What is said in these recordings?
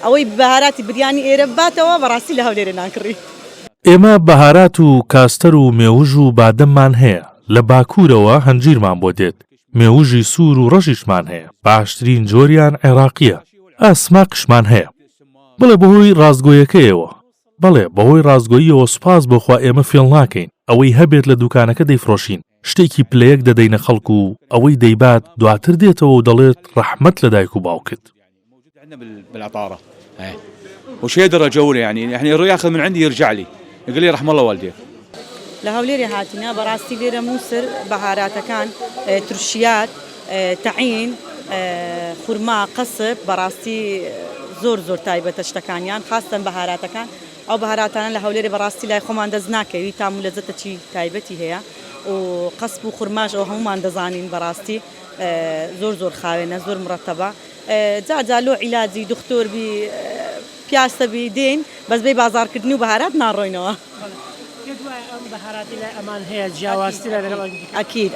ئەوەی بەهاراتی بریانی ئێرە باتەوە بەڕاستی لە هەولێرە ناکڕی. ئێمە بەهارات و کاستەر و مێوژ و بادەممان هەیە لە باکوورەوە هەنجیرمان بۆ دێت مێوژی سوور و ڕەشیشمان هەیە باشترین جۆریان عێراقیە ئاسماقشمان هەیە بڵێ بەهۆی ڕاستگۆیەکەیەوە بەڵێ بەهۆی ڕاستگۆییەوە سوپاس بۆخوا ئێمە فێڵ ناکەین ئەوەی هەبێت لە دوکانەکە دەیفرۆشین شتێکی پلەیەک دەدەینە خەڵکو و ئەوەی دەیبات دواتر دێتەوە و دەڵێت ڕەحمەت لە دایک و باوکت. بالعطارة وشي درجة يعني الرؤيا ياخذ من عندي يرجع لي يقول لي رحم الله والديك. لە هەولێرە هاتینا بەڕاستی لێرە مووسر بەهاراتەکان تروشیات تەعین خورما قەسب بەڕاستی زۆر تایبەتە شتەکانیان خاستن بەهاراتەکان ئەو بەهاراتانە لە هەولێرە بەڕاستی لای خۆمان دەست ناکەوی تام و لەزەتە چی تایبەتی هەیە و قەسب و خورماش ئەو هەمومان دەزانین بەڕاستی زۆر خاوێنە زۆر مرەتەبە جاجالۆ عیلاجی دکتۆر بی پیاسە بی دێن بەس بێ بازارکردنی و بەهارات ناڕۆینەوە.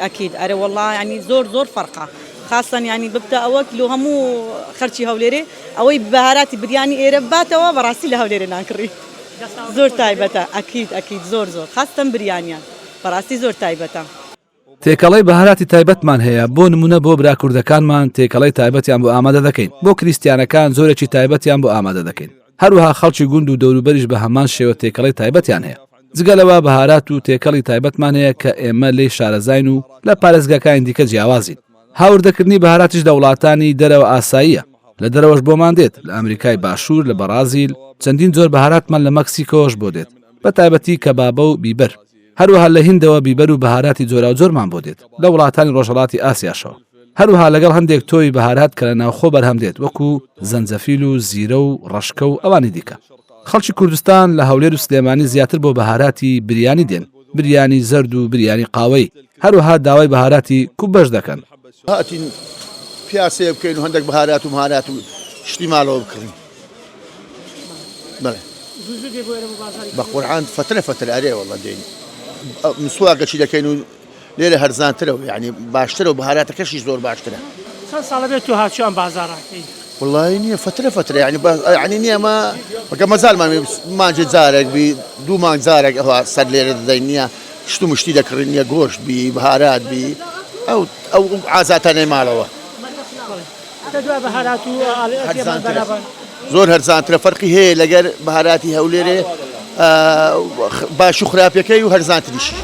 ئەکید ئەرە وەڵڵا ینی زۆر فەرقە خاصن ینی ببتە ئەوە لۆ هەموو خەرچی هەولێرێ ئەوەی بەهاراتی بریانی ئێرە باتەوە بەڕاستی لە هەولێرە ناکڕی زۆر تایبەتە ئەکید زۆر خاستن بریانیان بەڕاستی زۆر تایبەتە. تێکەڵەی بەهاراتی تایبەتمان هەیە بۆ نمونە بۆ براکوردەکانمان تێکەڵەی تایبەتیان بۆ ئامادە دەکەین بۆ کریسیانەکان زۆرێکی تایبەتیان بۆ ئامادە دەکەین هەروەها خەڵکی گوند و دەوروبەریش بە هەمان شێوە تێکەڵەی تایبەتیان هەیە جگەلەوە بەهارات و تێکەڵی تایبەتمان هەیە کە ئێمە لێی شارەزاین و لە پارێزگاکانی دیکە جیاوازین هاوردەکردنی بەهاراتیش لە وڵاتانی دەرەوە ئاساییە لە دەرەوەش بۆمان دێت لە ئەمریکای باشوور لە بەرازیل چەندین زۆر بەهاراتمان لە مەکسیکۆش بۆ دێت بە تایبەتی کەبابە و بیبەر هەروەها لە هیندەوە بیبەر و بەهاراتی جۆرا و جۆرمان بۆ دێت لە وڵاتانی ڕۆژهەڵاتی ئاسیاشەوە هەروەها لەگەڵ هەندێک تۆی بەهارات کە لە ناوخۆ بەرهەم دێت وەکو زەنجەفیل و زیرە و ڕەشکە و ئەوانی دیکە خەڵکی کوردستان لە هەولێر و سلێمانی زیاتر بۆ بەهاراتی بریانی دێن بریانی زەرد و بریانی قاوەی هەروەها داوای بەهاراتی کوب بەش دەکەن هاتین پیاسێ بکەین و هەندێک بەهارات و مهارات و شتی ماڵەوە بکڕین بە قورعان فترە ئەرێ وەڵڵا دێین مسواکەچی دەکەین و لێرە هەرزانترەوە یعنی باشترە و بەهاراتەکەشی زۆر باشترە. چەند ساڵە بێت تو هاتوویان بازاڕاکەی؟ وڵڵی نییە فترە یعنی نییە مەگە مەزالمان مانجێ جارێک بی دوو مانگ جارێک ئەوە سەر لێرە دەدەین نییە شت و مشتی دەکڕین نییە گۆشت بی بەهارات بی ئەو ئازاتانەی ماڵەوە زۆر هەرزانترە فەرقی هەیە لەگەر بەهاراتی هەولێرێ باش و خراپەکەی و هەرزانتریشی.